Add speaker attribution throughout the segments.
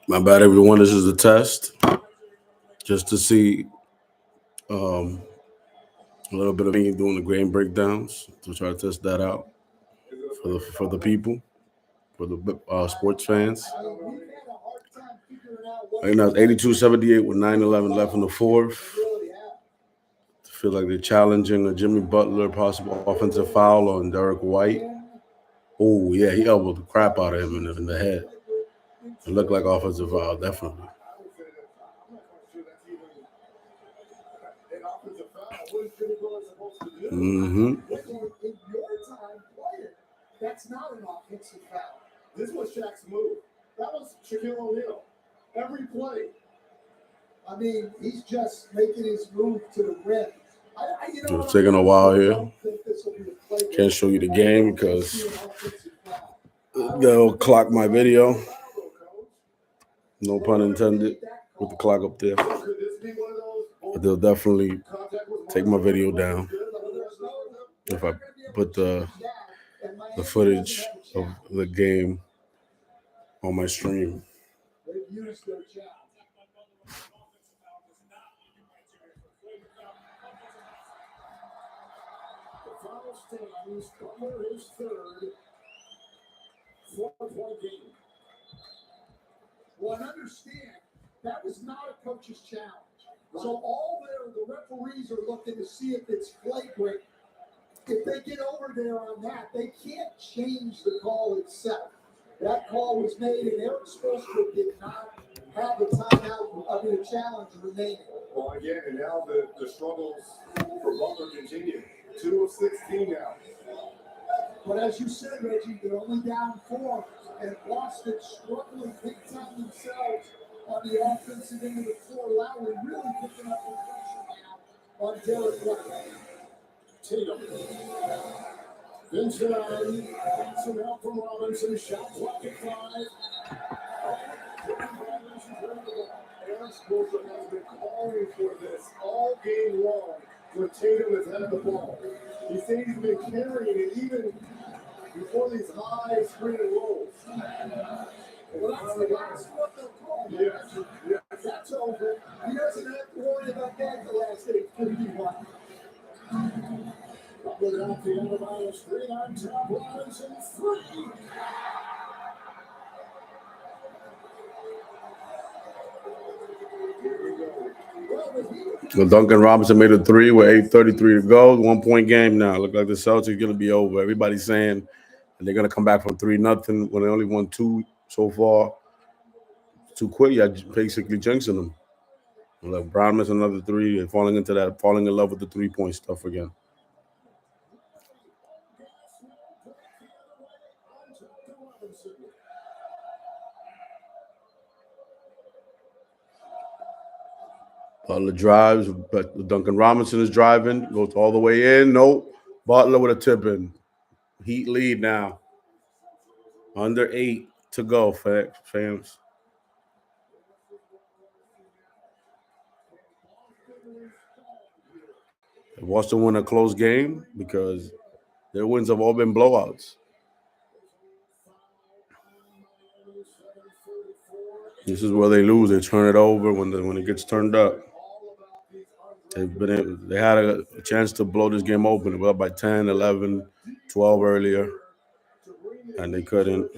Speaker 1: My bad, everyone. This is a test, just to see a little bit of me doing the game breakdowns to try to test that out for the people, for the sports fans. Right now, it's 82-78 with 9:11 left in the fourth. I feel like they're challenging a Jimmy Butler possible offensive foul on Derek White. Oh yeah, he elbowed the crap out of him in the head. It looked like offensive foul, definitely. Mm-hmm.
Speaker 2: That's not an offensive foul. This was Shaq's move. That was Shaquille O'Neal. Every play. I mean, he's just making his move to the rim.
Speaker 1: It's taking a while here. Can't show you the game because they'll clock my video. No pun intended with the clock up there. But they'll definitely take my video down if I put the footage of the game on my stream.
Speaker 2: Butler his third 4-point game. Well, and understand, that was not a coach's challenge. So all the referees are looking to see if it's flagrant. If they get over there on that, they can't change the call itself. That call was made, and Eric Spoelstra did not have a timeout, a challenge remaining. Well, again, and now the struggles for Butler continue. 2 of 16 now. But as you said, Reggie, they're only down 4, and Boston struggling big time themselves on the offensive end of the floor. Lowry really picking up the pressure now on Derek White. Tatum. Vincent Allen. Some help from Robinson. Shot clock at 5. Eric Spoelstra has been calling for this all game long when Tatum has had the ball. He said he's been carrying it even before these high screen and rolls. Well, that's the last one they'll call. Yes. That's over. He doesn't have to worry about that the last 8:51. Butler out the end of aisle screen on top. Robinson 3.
Speaker 1: So Duncan Robinson made a 3 with 8:33 to go. 1-point game now. Look like the Celtics are going to be over. Everybody's saying they're going to come back from 3-0 when they only won 2 so far. Too quick. You're basically jinxing them. Like Brown missed another 3 and falling in love with the 3-point stuff again. Butler drives, but Duncan Robinson is driving, goes all the way in. Nope. Butler with a tip in. Heat lead now. Under 8 to go, fans. Boston won a close game because their wins have all been blowouts. This is where they lose. They turn it over when it gets turned up. They had a chance to blow this game open. They were up by 10, 11, 12 earlier, and they couldn't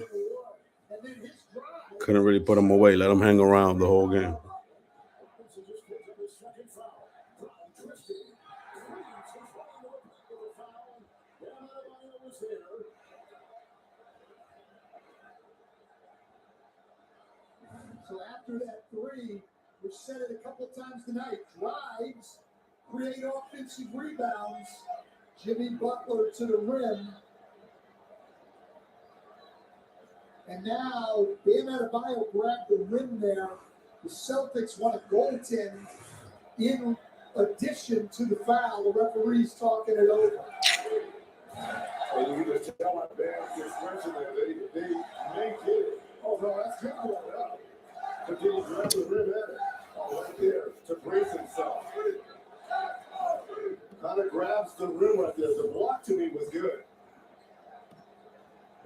Speaker 1: really put them away. Let them hang around the whole game.
Speaker 2: So after that 3, we've said it a couple times tonight, drives, create offensive rebounds. Jimmy Butler to the rim. And now, Bam Adebayo grabbed the rim there. The Celtics want to goaltend in addition to the foul. The referee's talking it over. And you can just tell my Bam's discretion there. They may get it. Oh, no, that's good going up. But did he grab the rim at it? Oh, right there to brace himself. Kind of grabs the rim right there. The block to me was good.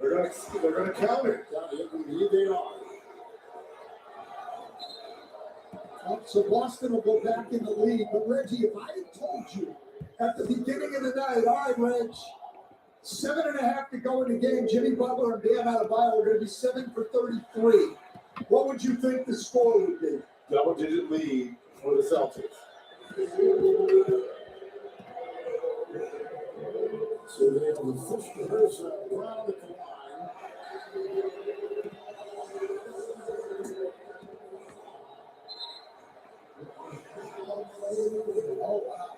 Speaker 2: They're gonna count it. Indeed they are. So Boston will go back in the lead. But Reggie, if I had told you at the beginning of the night, all right, Reg, 7.5 to go in the game, Jimmy Butler and Bam Adebayo are going to be 7 for 33. What would you think the score would be?
Speaker 3: Double-digit lead for the Celtics.
Speaker 2: So they have the first rehearsal around the line. Oh, wow.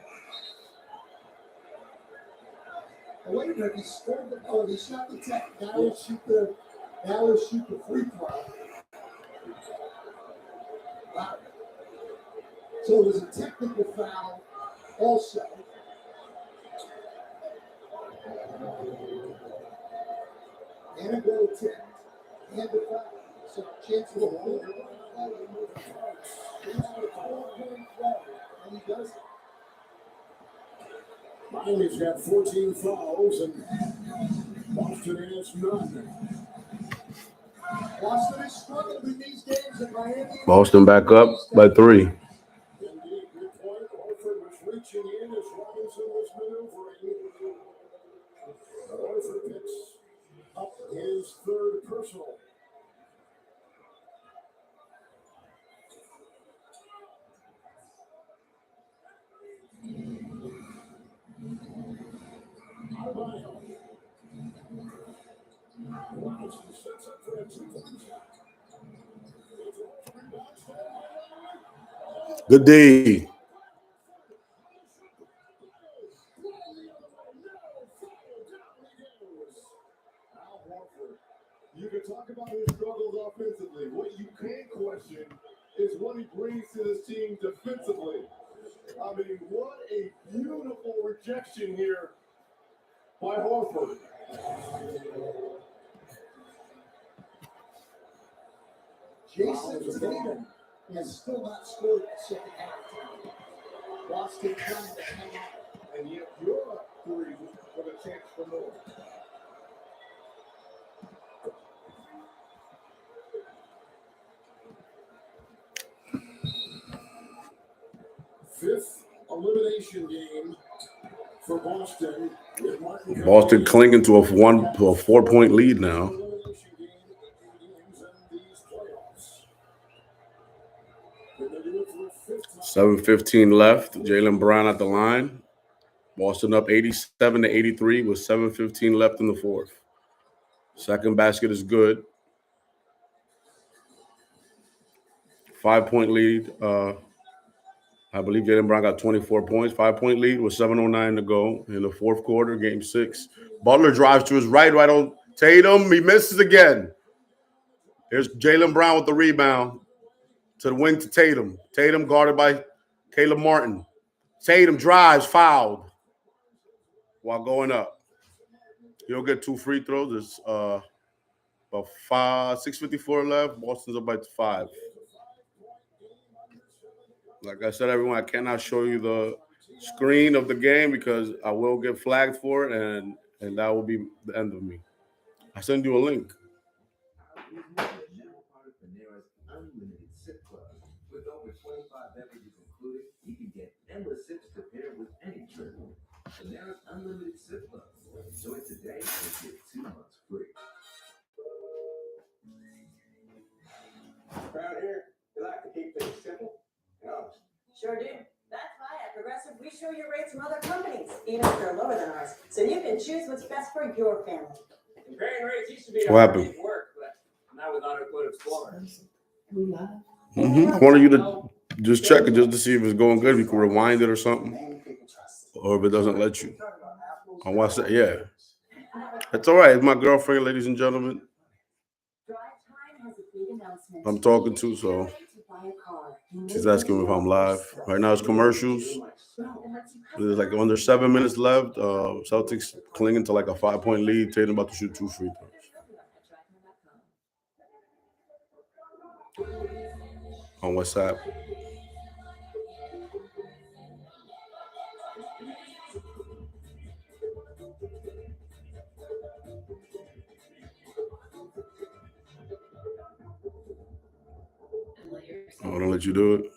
Speaker 2: Oh, wait a minute, he scored the, oh, he shot the tech. Now he'll shoot the free throw. Wow. So it was a technical foul also. And a goal attempt. And a foul. So chance for a 4-point play. Chance for a 4-point play. And he does it. Miley's got 14 fouls and Boston has none. Boston has struggled in these games and Miami.
Speaker 1: Boston back up by 3.
Speaker 2: Indeed, good point. Horford was reaching in as Robinson was maneuvering. Horford picks up his third personal.
Speaker 1: Good D.
Speaker 3: You can talk about his struggles offensively. What you can't question is what he brings to this team defensively. I mean, what a beautiful rejection here by Horford.
Speaker 2: Jason Tatum has still not scored the second half. Boston trying to hang on.
Speaker 3: And yet you're up 3 with a chance for more.
Speaker 2: Fifth elimination game for Boston.
Speaker 1: Boston clinging to a 4-point lead now. 7:15 left. Jaylen Brown at the line. Boston up 87-83 with 7:15 left in the fourth. Second basket is good. 5-point lead. I believe Jaylen Brown got 24 points. 5-point lead with 7:09 to go in the fourth quarter, game 6. Butler drives to his right on Tatum. He misses again. Here's Jaylen Brown with the rebound to the wing to Tatum. Tatum guarded by Caleb Martin. Tatum drives, fouled while going up. He'll get 2 free throws. There's about 6:54 left. Boston's up by 5. Like I said, everyone, I cannot show you the screen of the game because I will get flagged for it, and that will be the end of me. I send you a link.
Speaker 4: Unlimited sip club. With over 25 beverages included, you can get endless sips to pair with any drink. Panera's Unlimited Sip Club. Enjoy today and get 2 months free.
Speaker 5: Around here, we like to keep things simple and honest.
Speaker 6: Sure do. That's why at Progressive we show you rates from other companies, even if they're lower than ours, so you can choose what's best for your family.
Speaker 5: Comparing rates used to be
Speaker 1: What happened?
Speaker 5: work, but now with Auto Explorer.
Speaker 1: I wanted you to just check it just to see if it's going good. If you can rewind it or something, or if it doesn't let you. On WhatsApp, yeah. That's all right. It's my girlfriend, ladies and gentlemen. I'm talking to, so she's asking me if I'm live. Right now it's commercials. There's like under 7 minutes left. Celtics clinging to like a 5-point lead. Tatum about to shoot 2 free throws. On WhatsApp. I want to let you do it.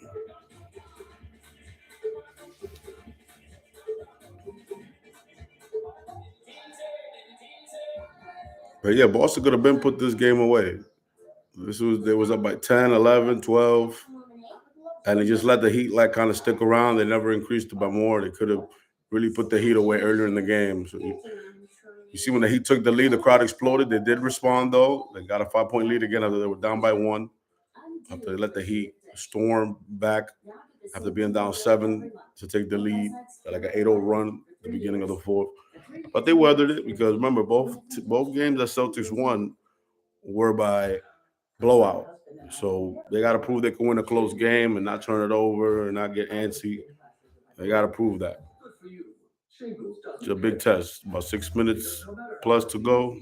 Speaker 1: But yeah, Boston could have been put this game away. They was up by 10, 11, 12. And they just let the Heat like kind of stick around. They never increased it by more. They could have really put the Heat away earlier in the game. So you see when the Heat took the lead, the crowd exploded. They did respond though. They got a 5-point lead again after they were down by 1. After they let the Heat storm back after being down 7 to take the lead, like an 8-0 run at the beginning of the 4th. But they weathered it because remember both games that Celtics won were by blowout. So they got to prove they can win a close game and not turn it over and not get antsy. They got to prove that. It's a big test. About 6 minutes plus to go.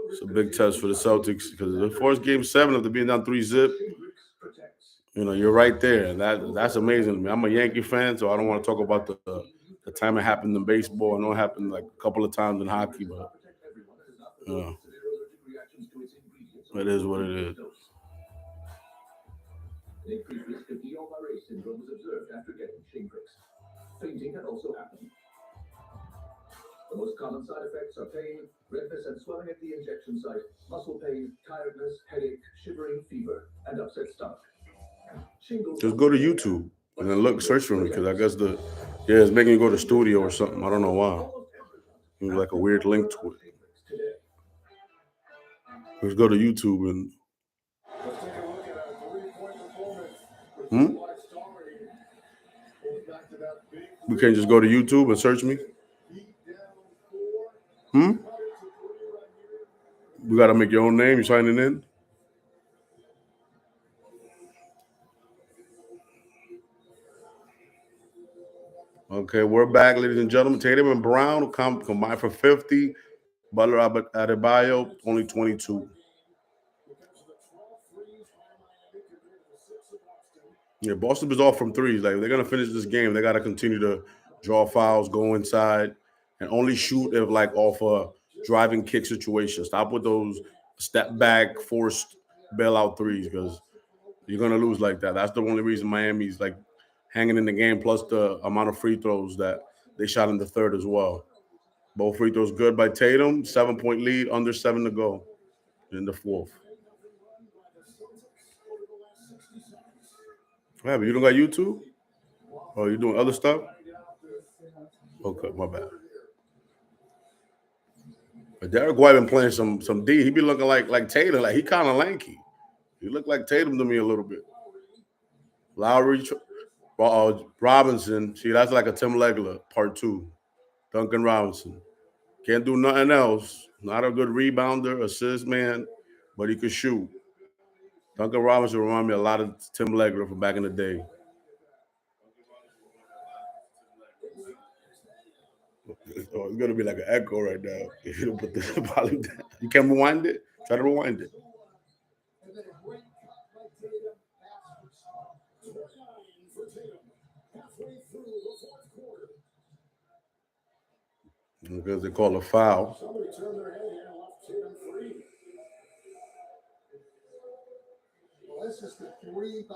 Speaker 1: It's a big test for the Celtics because the first game 7 after being down 3-0, you're right there, and that's amazing to me. I'm a Yankee fan, so I don't want to talk about the time it happened in baseball. I know it happened like a couple of times in hockey, but it is what it is.
Speaker 4: An increased risk of Guillain-Barré syndrome was observed after getting Shingrix. Fainting had also happened. The most common side effects are pain, redness and swelling at the injection site, muscle pain, tiredness, headache, shivering, fever, and upset stomach.
Speaker 1: Just go to YouTube and then search for me because I guess it's making you go to studio or something. I don't know why. It's like a weird link to it. Let's go to YouTube and.
Speaker 3: Let's take a look at our 3-point performance.
Speaker 1: We can't just go to YouTube and search me. We got to make your own name. You signing in? Okay, we're back, ladies and gentlemen. Tatum and Brown combined for 50. Butler Adebayo, only 22. Yeah, Boston was off from threes. Like, if they're going to finish this game, they got to continue to draw fouls, go inside, and only shoot if, like, off a driving kick situation. Stop with those step back, forced bailout threes because you're going to lose like that. That's the only reason Miami's, like, hanging in the game, plus the amount of free throws that they shot in the third as well. Both free throws good by Tatum. 7-point lead, under 7 to go in the 4th. What happened? You don't got YouTube? Oh, you doing other stuff? Okay, my bad. But Derek White been playing some D. He be looking like Tatum. Like he kind of lanky. He looked like Tatum to me a little bit. Lowry, Robinson. See, that's like a Tim Legler part 2. Duncan Robinson. Can't do nothing else. Not a good rebounder, assist man, but he could shoot. Duncan Robinson remind me a lot of Tim Legler from back in the day. Oh, it's gonna be like an echo right now. If you don't put the volume down, you can rewind it. Try to rewind it. Because they call a foul.
Speaker 2: Somebody turned their head here and left Tatum free. Well, this is the 3 by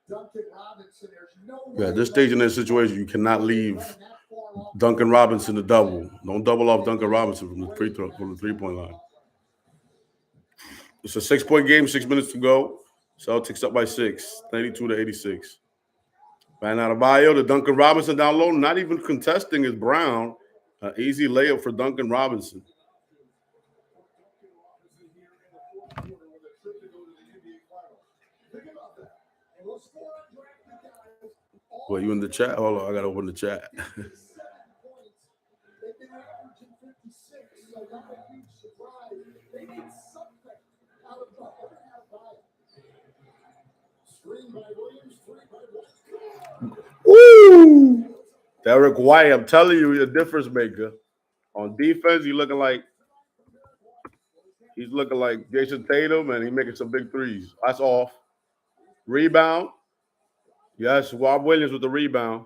Speaker 2: Duncan Robinson. There's no way.
Speaker 1: Yeah, this stage in this situation, you cannot leave Duncan Robinson to double. Don't double off Duncan Robinson from the from the 3-point line. It's a 6-point game, 6 minutes to go. Celtics up by 6, 92-86. Van Adebayo to Duncan Robinson down low, not even contesting is Brown. An easy layup for Duncan Robinson. Well, you in the chat? Hold on, I gotta open the chat. Woo! Derek White, I'm telling you, he's a difference maker. On defense, he's looking like Jason Tatum, and he's making some big threes. That's off. Rebound. Yes, Rob Williams with the rebound.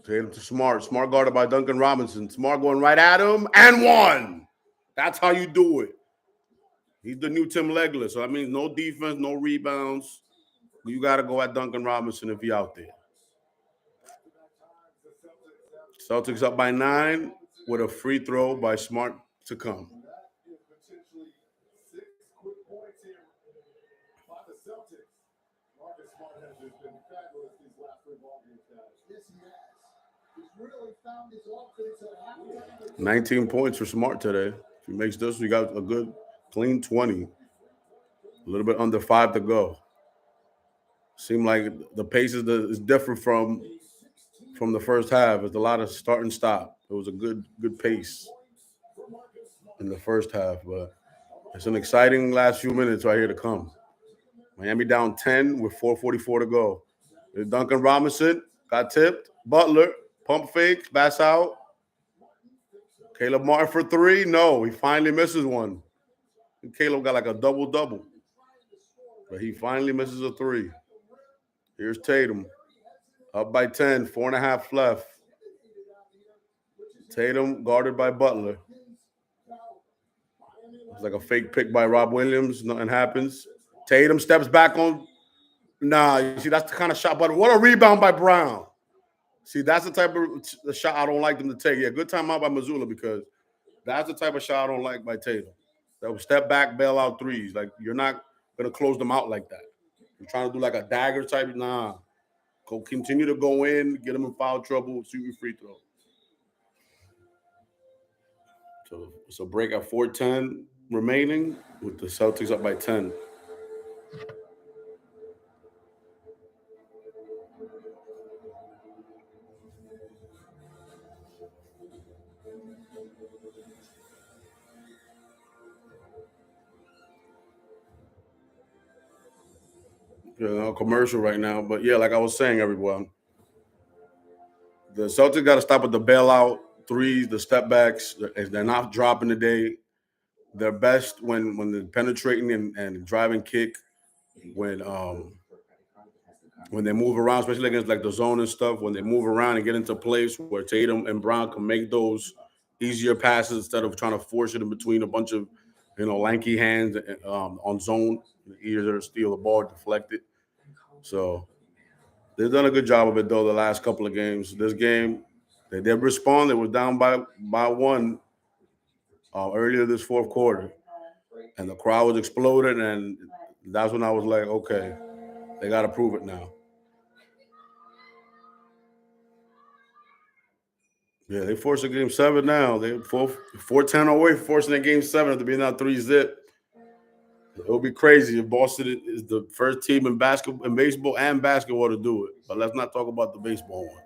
Speaker 1: Tatum to Smart. Smart guarded by Duncan Robinson. Smart going right at him and one. That's how you do it. He's the new Tim Legler. So that means no defense, no rebounds. you got to go at Duncan Robinson if he's out there. Celtics up by 9 with a free throw by Smart to come.
Speaker 3: And that is potentially 6 quick points here by the Celtics. Marcus Smart has just been fabulous these last 3 ball games, guys.
Speaker 2: Yes, he has. He's really found his offense at halftime.
Speaker 1: 19 points for Smart today. If he makes this, we got a good, clean 20. A little bit under 5 to go. Seemed like the pace is different from the first half. It's a lot of start and stop. It was a good pace in the first half, but it's an exciting last few minutes right here to come. Miami down 10 with 4:44 to go. Duncan Robinson got tipped. Butler, pump fake, pass out. Caleb Martin for 3. No, he finally misses one. Caleb got like a double-double. But he finally misses a 3. Here's Tatum. Up by 10, 4.5 left. Tatum guarded by Butler. It's like a fake pick by Rob Williams. Nothing happens. Tatum steps back on. Nah, you see, that's the kind of shot. But what a rebound by Brown. See, that's the type of shot I don't like them to take. Yeah, good timeout by Missoula because that's the type of shot I don't like by Tatum. That was step back, bail out threes. Like, you're not going to close them out like that. You're trying to do like a dagger type. Nah. Go continue to go in, get them in foul trouble, shoot your free throw. So it's a break at 4:10 remaining with the Celtics up by 10. Commercial right now, but yeah, like I was saying, everyone, the Celtics got to stop with the bailout threes, the step backs. They're not dropping today. They're best when they're penetrating and driving kick. When they move around, especially against like the zone and stuff, when they move around and get into place where Tatum and Brown can make those easier passes instead of trying to force it in between a bunch of lanky hands on zone, either steal the ball or deflect it. So they've done a good job of it, though, the last couple of games. This game, they did respond. They were down by 1 earlier this fourth quarter. And the crowd was exploding, and that's when I was like, okay, they got to prove it now. Yeah, they forced a game 7 now. They 4-10 away, forcing a game 7 to be now 3-zip. It'll be crazy if Boston is the first team in baseball and basketball to do it. But let's not talk about the baseball one.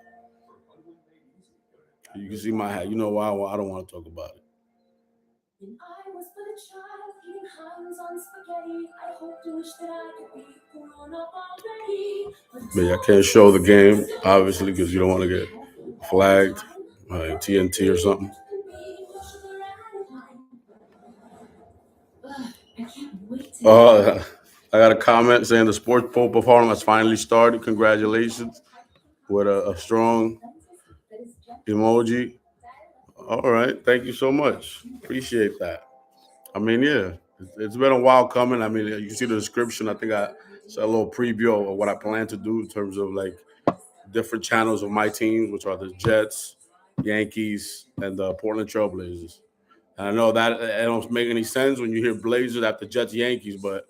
Speaker 1: You can see my hat. You know why I don't want to talk about it. When I was but a child eating Heinz on spaghetti, I hoped and wished that I could be grown up already. But yeah, I can't show the game, obviously, because you don't want to get flagged by TNT or something. I got a comment saying the Sports Pope of Harlem has finally started. Congratulations. With a strong emoji. All right. Thank you so much. Appreciate that. I mean, yeah, it's been a while coming. I mean, you can see the description. I think I said a little preview of what I plan to do in terms of like different channels of my teams, which are the Jets, Yankees, and the Portland Trailblazers. And I know that it don't make any sense when you hear Blazers after Jets, Yankees, but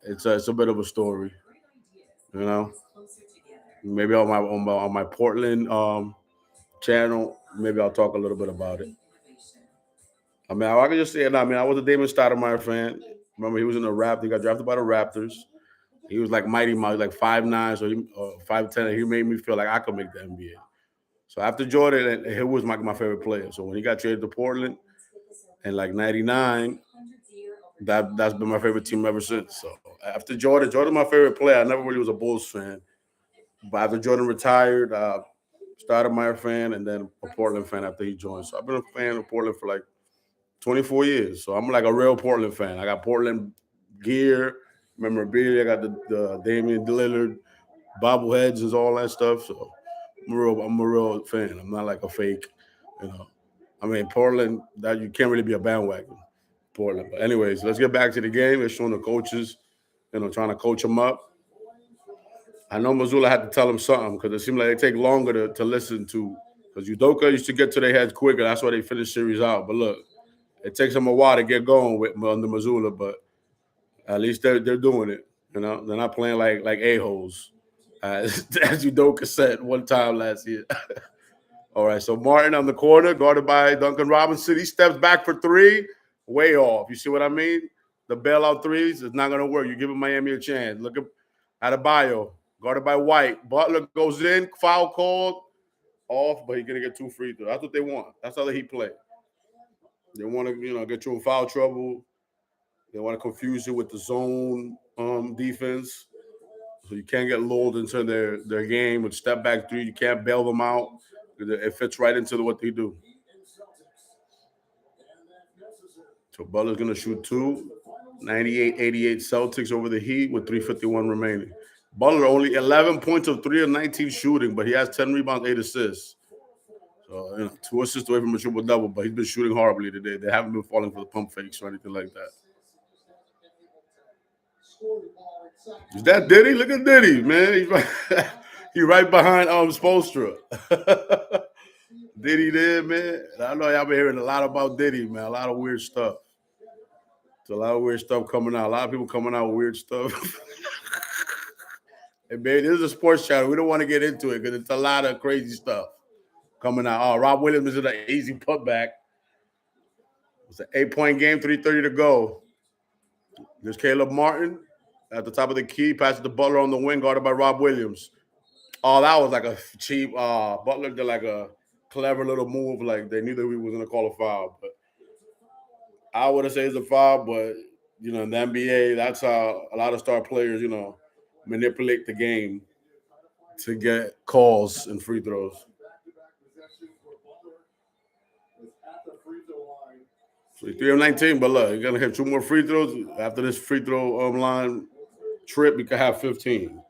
Speaker 1: it's a bit of a story, Maybe on my Portland channel, maybe I'll talk a little bit about it. I mean, I can just say it. I mean, I was a Damon Stoudemire fan. Remember, he was in the Raptors. He got drafted by the Raptors. He was like Mighty Mouse, like 5'9", so 5'10". He made me feel like I could make the NBA. So after Jordan, he was my favorite player. So when he got traded to Portland in like 99, that's been my favorite team ever since. So after Jordan's my favorite player. I never really was a Bulls fan. But after Jordan retired, Stoudemire fan, and then a Portland fan after he joined. So I've been a fan of Portland for like 24 years. So I'm like a real Portland fan. I got Portland gear, memorabilia. I got the Damian Lillard bobbleheads and all that stuff. So I'm a real fan. I'm not like a fake, I mean, Portland, that you can't really be a bandwagon, Portland. But anyways, let's get back to the game. They're showing the coaches, trying to coach them up. I know Missoula had to tell him something because it seemed like they take longer to listen to. Because Udoka used to get to their heads quicker. That's why they finished series out. But look, it takes them a while to get going with under Missoula, but at least they're doing it. You know, they're not playing like a-holes, as Udoka said one time last year. All right, so Martin on the corner, guarded by Duncan Robinson. He steps back for three, way off. You see what I mean? The bailout threes is not going to work. You're giving Miami a chance. Look at Adebayo, guarded by White. Butler goes in, foul called, off, but he's going to get 2 free throws. That's what they want. That's how the Heat play. They want to, get you in foul trouble. They want to confuse you with the zone defense, so you can't get lulled into their game with step back three. You can't bail them out. It fits right into what they do. So Butler's going to shoot 2. 98-88 Celtics over the Heat with 3:51 remaining. Butler only 11 points of 3 of 19 shooting, but he has 10 rebounds, 8 assists. So, 2 assists away from a triple-double, but he's been shooting horribly today. They haven't been falling for the pump fakes or anything like that. Is that Diddy? Look at Diddy, man. He's right behind Spoelstra. Diddy there, man. I know y'all been hearing a lot about Diddy, man. A lot of weird stuff. There's a lot of weird stuff coming out. A lot of people coming out with weird stuff. Hey, man, this is a sports channel. We don't want to get into it because it's a lot of crazy stuff coming out. Oh, Rob Williams is an easy putback. It's an 8-point game, 3:30 to go. There's Caleb Martin at the top of the key, passes to Butler on the wing, guarded by Rob Williams. Oh, that was like a cheap Butler did like a clever little move, like they knew that we was gonna call a foul. But I wouldn't say it's a foul, but in the NBA, that's how a lot of star players, manipulate the game to get calls and free throws. So 3 of 19, but look, you're gonna hit 2 more free throws after this free throw line trip. You can have 15.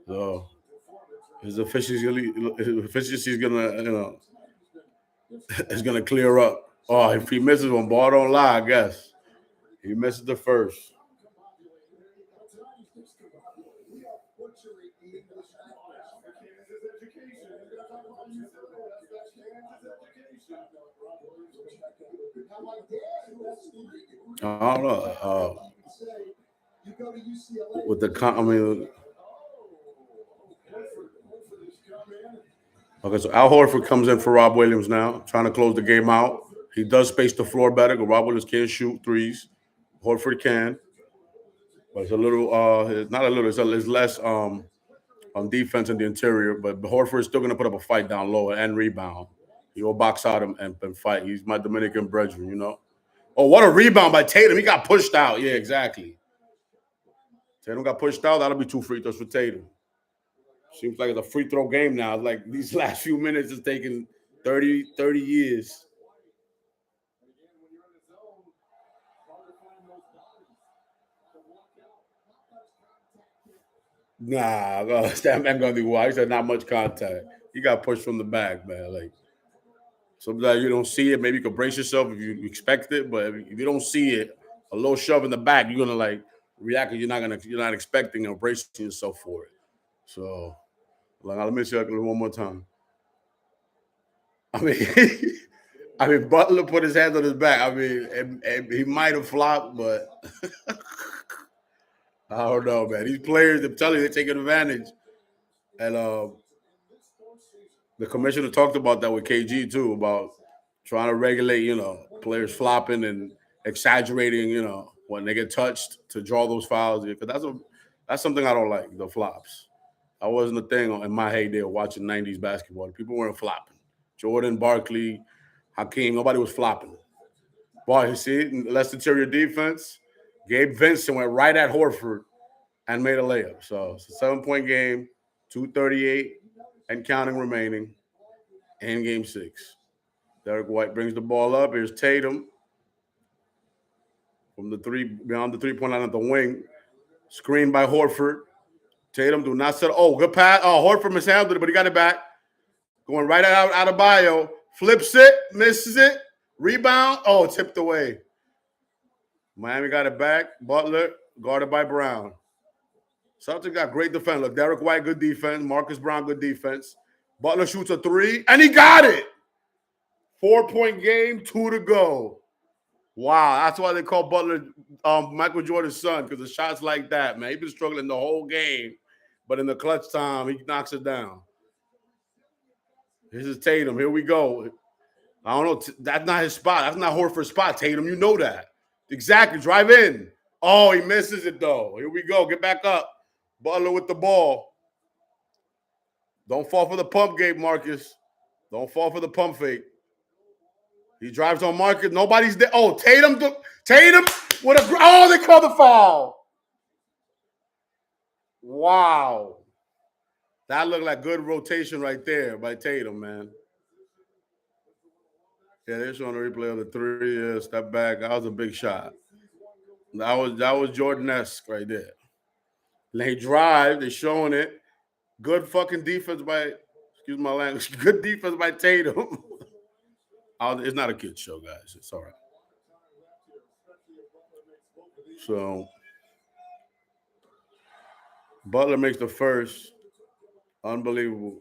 Speaker 1: So his efficiency is gonna, is gonna clear up. Oh, if he misses one, ball don't lie. I guess he misses the first. I don't know. With the okay, so Al Horford comes in for Rob Williams now, trying to close the game out. He does space the floor better because Rob Williams can't shoot threes. Horford can, but it's a little. It's not a little. It's less on defense in the interior. But Horford is still going to put up a fight down low and rebound. He will box out and fight. He's my Dominican brethren, Oh, what a rebound by Tatum. He got pushed out. Yeah, exactly. Tatum got pushed out. That'll be 2 free throws for Tatum. Seems like it's a free throw game now. It's like these last few minutes is taking 30 years. Nah, that man gonna do what? He said not much contact. He got pushed from the back, man. Like sometimes you don't see it. Maybe you can brace yourself if you expect it, but if you don't see it, a little shove in the back, you're gonna react. You're not expecting or bracing yourself for it. So, let me see one more time. I mean, Butler put his hands on his back. I mean, and he might have flopped, but I don't know, man. These players, I'm telling you, they're taking advantage. And the commissioner talked about that with KG too, about trying to regulate, players flopping and exaggerating, when they get touched to draw those fouls. Because that's something I don't like, the flops. That wasn't a thing in my heyday of watching 90s basketball. People weren't flopping. Jordan, Barkley, Hakeem, nobody was flopping. Boy, you see, less interior defense. Gabe Vincent went right at Horford and made a layup. So it's a 7-point game, 2:38 and counting remaining in game 6. Derek White brings the ball up. Here's Tatum from beyond the 3-point line at the wing. Screen by Horford. Tatum do not set. Oh, good pass. Oh, Horford mishandled it, but he got it back. Going right out of Bio. Flips it, misses it. Rebound. Oh, tipped away. Miami got it back. Butler guarded by Brown. Celtics got great defense. Look, Derek White, good defense. Marcus Brown, good defense. Butler shoots a 3, and he got it. 4-point game, 2 to go. Wow, that's why they call Butler Michael Jordan's son, because the shots like that, man. He's been struggling the whole game, but in the clutch time, he knocks it down. This is Tatum. Here we go. I don't know. That's not his spot. That's not Horford's spot, Tatum. You know that. Exactly. Drive in. Oh, he misses it, though. Here we go. Get back up. Butler with the ball. Don't fall for the pump gate, Marcus. Don't fall for the pump fake. He drives on Marcus. Nobody's there. Oh, Tatum. Tatum. Oh, they called the foul. Wow. That looked like good rotation right there by Tatum, man. Yeah, they're showing a replay of the 3. Yeah, step back. That was a big shot. That was Jordan-esque right there. They drive. They're showing it. Good fucking defense by, excuse my language, good defense by Tatum. It's not a kid show, guys. It's all right. So, Butler makes the first. Unbelievable.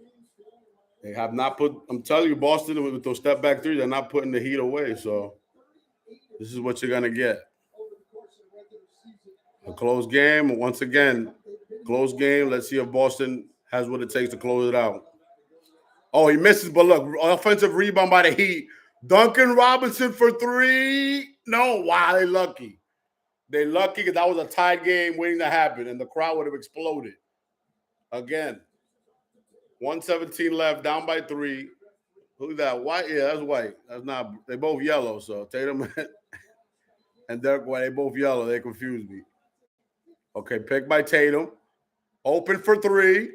Speaker 1: They have not put, I'm telling you, Boston, with those step back 3s, they're not putting the heat away. So, this is what you're going to get. A close game. Once again, close game. Let's see if Boston has what it takes to close it out. Oh, he misses, but look, offensive rebound by the Heat. Duncan Robinson for 3. No, wow, they lucky. They lucky because that was a tied game waiting to happen, and the crowd would have exploded. Again, 1:17 left, down by 3. Who's that? White? Yeah, that's White. That's not. They both yellow, so Tatum and Derek White, they both yellow. They confused me. Okay, pick by Tatum. Open for 3.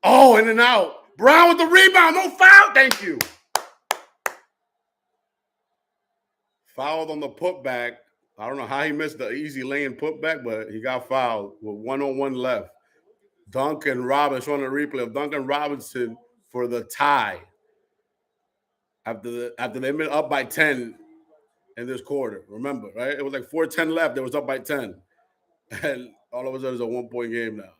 Speaker 1: Oh, in and out. Brown with the rebound. No foul. Thank you. Fouled on the putback. I don't know how he missed the easy lane putback, but he got fouled with 1:01 left. Duncan Robinson, showing a replay of Duncan Robinson for the tie. After they've been up by 10 in this quarter. Remember, right? It was like 4:10 left. They was up by 10. And all of a sudden, it's a 1-point game now.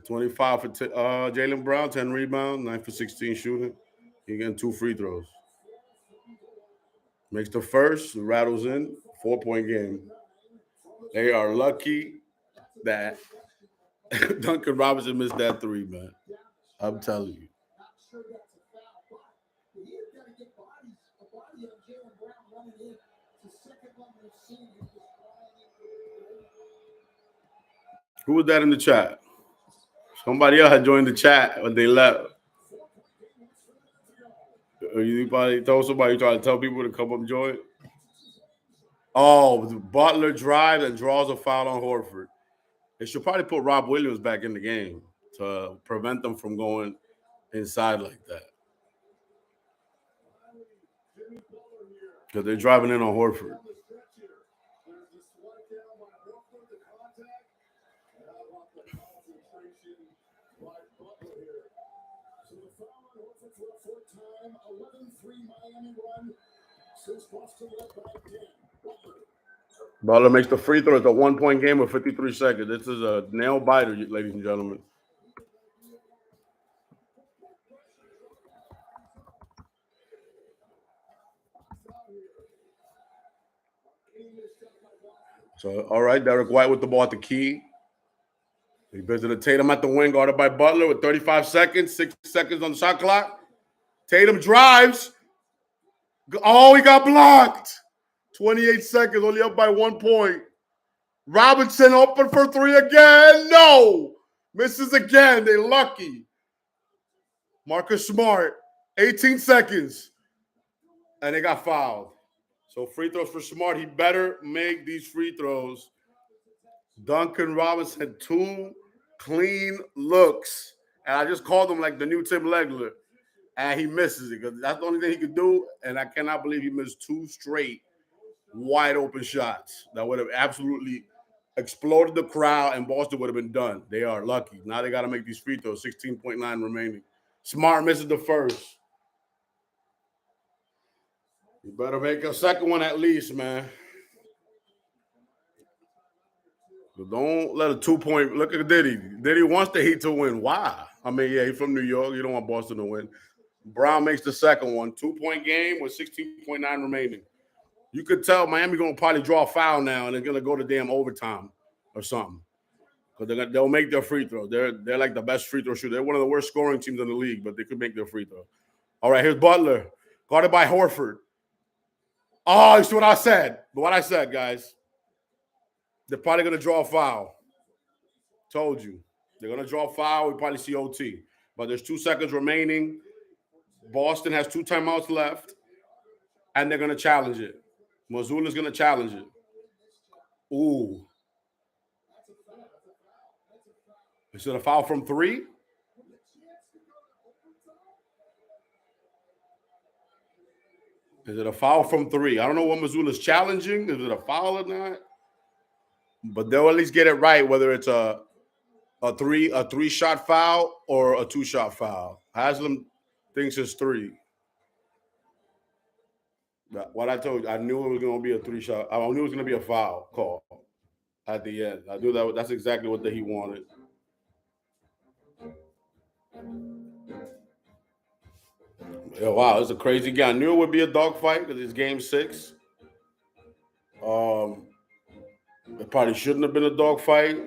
Speaker 1: 25 for Jaylen Brown, 10 rebounds, 9 for 16 shooting. He getting 2 free throws. Makes the first, rattles in, 4-point game. They are lucky that Duncan Robinson missed that 3, man. I'm telling you. Who was that in the chat? Somebody else had joined the chat when they left. You probably told somebody, you try to tell people to come up and join. Oh, Butler drives and draws a foul on Horford. They should probably put Rob Williams back in the game to prevent them from going inside like that. Because they're driving in on Horford. Butler makes the free throw. It's a 1-point game with 53 seconds. This is a nail biter, ladies and gentlemen. So, all right, Derek White with the ball at the key. He visited Tatum at the wing, guarded by Butler with 35 seconds, 6 seconds on the shot clock. Tatum drives. Oh, he got blocked. 28 seconds, only up by 1 point. Robinson open for 3 again. No. Misses again. They're lucky. Marcus Smart, 18 seconds. And they got fouled. So free throws for Smart. He better make these free throws. Duncan Robinson had 2 clean looks. And I just called him like the new Tim Legler. And he misses it because that's the only thing he could do. And I cannot believe he missed 2 straight wide open shots that would have absolutely exploded the crowd and Boston would have been done. They are lucky. Now they got to make these free throws, 16.9 remaining. Smart misses the first. You better make a second one at least, man. But don't let a 2-point look at Diddy. Diddy wants the Heat to win. Why? I mean, yeah, he's from New York. You don't want Boston to win. Brown makes the second one. 2-point game with 16.9 remaining. You could tell Miami going to probably draw a foul now, and they're going to go to damn overtime or something. Because they'll make their free throw. They're like the best free throw shooter. They're one of the worst scoring teams in the league, but they could make their free throw. All right, here's Butler. Guarded by Horford. Oh, you see what I said. But what I said, guys. They're probably going to draw a foul. Told you. They're going to draw a foul. We probably see OT. But there's 2 seconds remaining. Boston has 2 timeouts left. And they're going to challenge it. Mazzulla's going to challenge it. Ooh. Is it a foul from 3? Is it a foul from 3? I don't know what Mazzulla's challenging. Is it a foul or not? But they'll at least get it right, whether it's a 3-shot foul or a 2-shot foul. Haslam thinks it's 3. What I told you, I knew it was going to be a 3-shot. I knew it was going to be a foul call at the end. I knew that. That's exactly what he wanted. Yeah, wow, it's a crazy game. I knew it would be a dogfight because it's game 6. It probably shouldn't have been a dogfight.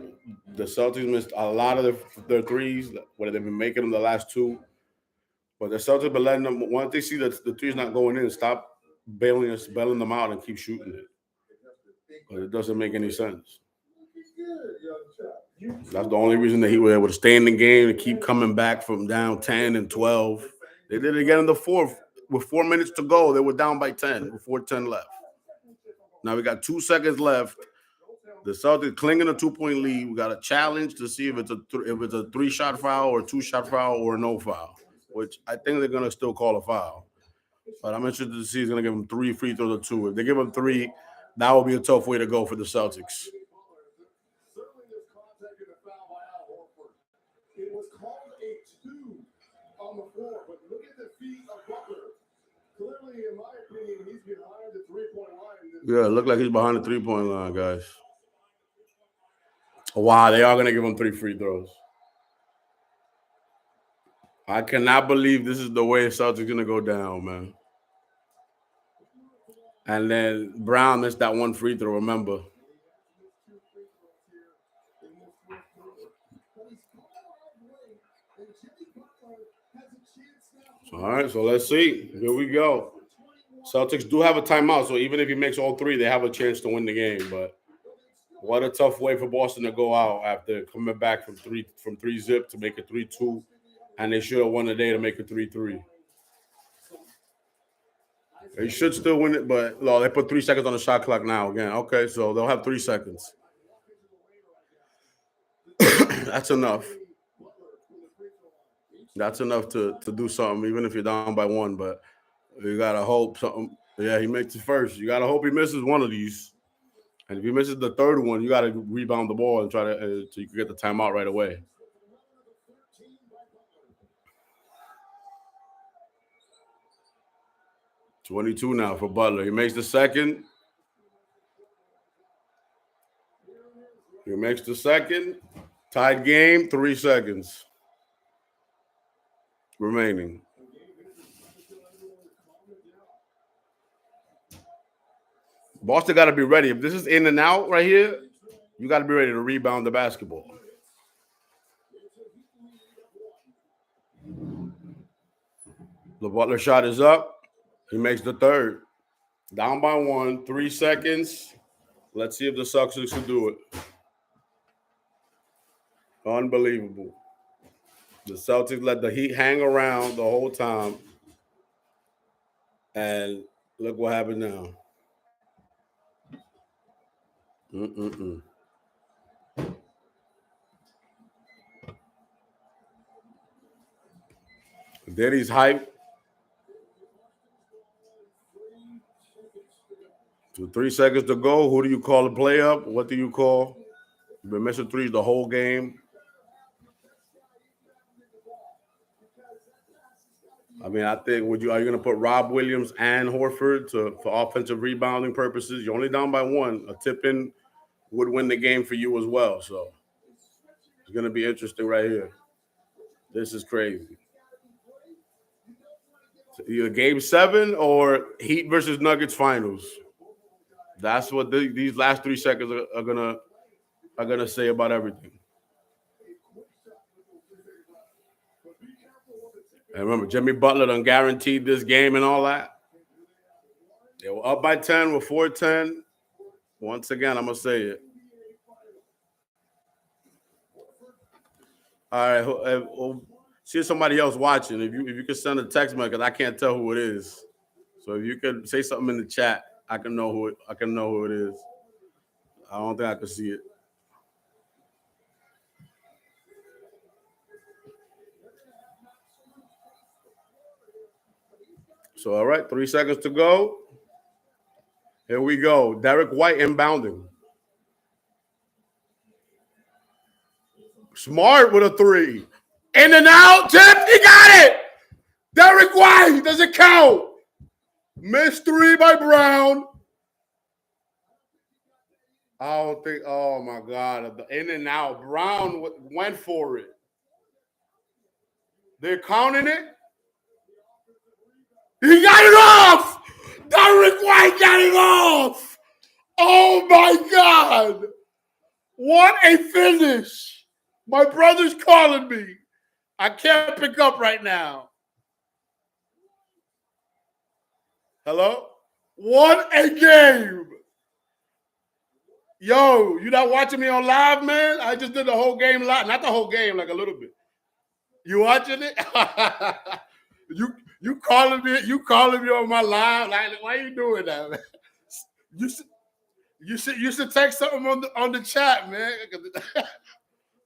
Speaker 1: The Celtics missed a lot of their threes, where they've been making them the last 2. But the Celtics been letting them, once they see that the three's not going in, stop bailing them out and keep shooting it. But it doesn't make any sense. That's the only reason that he was able to stay in the game and keep coming back from down 10 and 12. They did it again in the 4th. With 4 minutes to go, they were down by 10 before 10 left. Now we got 2 seconds left. The Celtics clinging a 2-point lead. We got a challenge to see if it's a 3-shot foul or a 2-shot foul or no foul, which I think they're going to still call a foul. But I'm interested to see if he's going to give them 3 free throws or 2. If they give them 3, that would be a tough way to go for the Celtics.
Speaker 3: Certainly there's contact in the foul by Al Horford. It was called a 2 on the floor, but look at the feet of Butler. Clearly, in my opinion, he's behind the 3-point line.
Speaker 1: Yeah, it looked like he's behind the 3-point line, guys. Wow, they are going to give him 3 free throws. I cannot believe this is the way Celtics going to go down, man. And then Brown missed that 1 free throw, remember. All right, so let's see. Here we go. Celtics do have a timeout, so even if he makes all 3, they have a chance to win the game. But what a tough way for Boston to go out after coming back from 3-zip to make it 3-2, and they should have won the day to make it 3-3. They should still win it, but no, they put 3 seconds on the shot clock now again. Okay, so they'll have 3 seconds. That's enough. That's enough to do something, even if you're down by 1. But you gotta hope something. Yeah, he makes it first. You gotta hope he misses one of these. And if he misses the 3rd one, you got to rebound the ball and try to so you can get the timeout right away. $22 now for Butler. He makes the second. He makes the second. Tied game, 3 seconds remaining. Boston got to be ready. If this is in and out right here, you got to be ready to rebound the basketball. The Butler shot is up. He makes the 3rd. Down by 1, 3 seconds. Let's see if the Celtics can do it. Unbelievable. The Celtics let the Heat hang around the whole time. And look what happened now. Diddy's hype. So 3 seconds to go. Who do you call a play up? What do you call? You've been missing threes the whole game. I mean, I think are you going to put Rob Williams and Horford for offensive rebounding purposes? You're only down by 1. A tip in would win the game for you as well. So it's going to be interesting right here. This is crazy. Either game 7 or Heat versus Nuggets finals. That's what these last 3 seconds are gonna say about everything. And remember, Jimmy Butler done guaranteed this game and all that. They were up by 10 with 4:10. Once again, I'm gonna say it. All right, we'll see if somebody else watching. If you could send a text message, because I can't tell who it is. So if you could say something in the chat, I can know who it is. I don't think I can see it. So all right, 3 seconds to go. Here we go. Derek White inbounding. Smart with a 3. In and out. Tip. He got it. Derek White. Does it count? Missed 3 by Brown. I don't think. Oh, my God. The in and out. Brown went for it. They're counting it. He got it off. Derek White got it off. Oh, my God. What a finish. My brother's calling me. I can't pick up right now. Hello? What a game. Yo, you not watching me on live, man? I just did the whole game live. Not the whole game, like a little bit. You watching it? you calling me on my live? Like, why are you doing that, man? You should text something on the chat, man.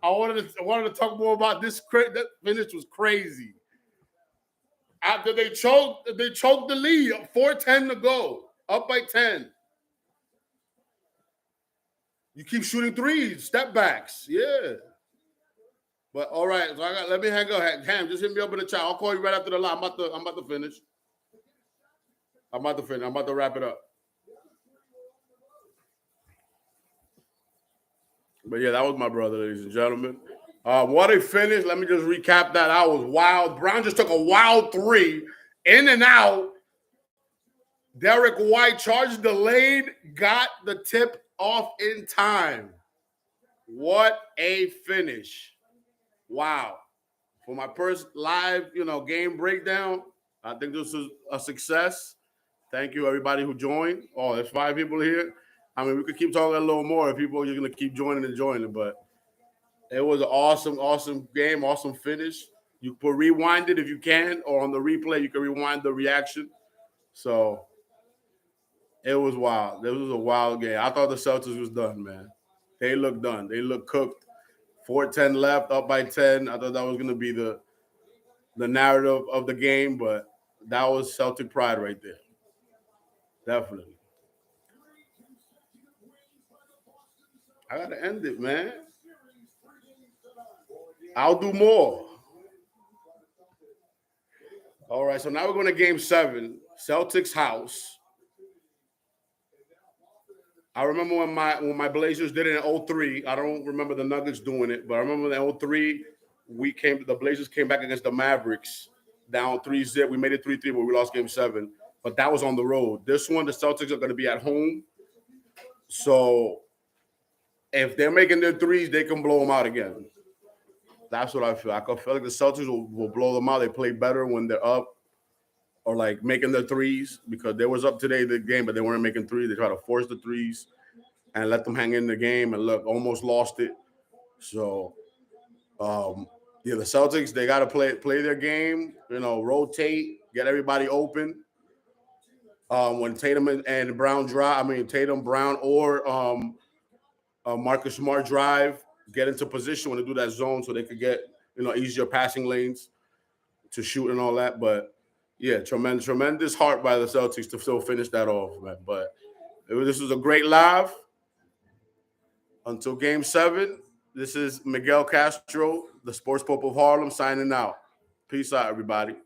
Speaker 1: I wanted to talk more about this. That finish was crazy. After they choked the lead. 4:10 to go. Up by 10. You keep shooting threes, step backs. Yeah. But all right, so let me hang up. Cam, just hit me up in the chat. I'll call you right after the line. I'm about to finish. I'm about to wrap it up. But yeah, that was my brother, ladies and gentlemen. What a finish. Let me just recap that. That was wild. Brown just took a wild 3. In and out. Derek White charged delayed, got the tip off in time. What a finish. Wow. For my first live, game breakdown, I think this was a success. Thank you, everybody who joined. Oh, there's 5 people here. I mean, we could keep talking a little more if people are going to keep joining and joining, but it was an awesome game, awesome finish. You can rewind it if you can, or on the replay, you can rewind the reaction. So it was wild. This was a wild game. I thought the Celtics was done, man. They looked done. They looked cooked. 4:10 left, up by 10. I thought that was going to be the narrative of the game, but that was Celtic pride right there. Definitely. I got to end it, man. I'll do more. All right, so now we're going to game 7, Celtics house. I remember when my Blazers did it in 03. I don't remember the Nuggets doing it, but I remember in 03, the Blazers came back against the Mavericks down 3-0. We made it 3-3, but we lost game 7. But that was on the road. This one, the Celtics are going to be at home. So if they're making their threes, they can blow them out again. That's what I feel. I feel like the Celtics will blow them out. They play better when they're up or like making their threes, because they was up today the game, but they weren't making threes. They try to force the threes and let them hang in the game, and look, almost lost it. So, the Celtics, they got to play their game, rotate, get everybody open. When Tatum and Brown drive, Tatum, Brown, or Marcus Smart drive, get into position when they do that zone so they could get, easier passing lanes to shoot and all that. But yeah, tremendous heart by the Celtics to still finish that off, man. But this was a great live. Until game 7, this is Miguel Castro, the Sports Pope of Harlem, signing out. Peace out, everybody.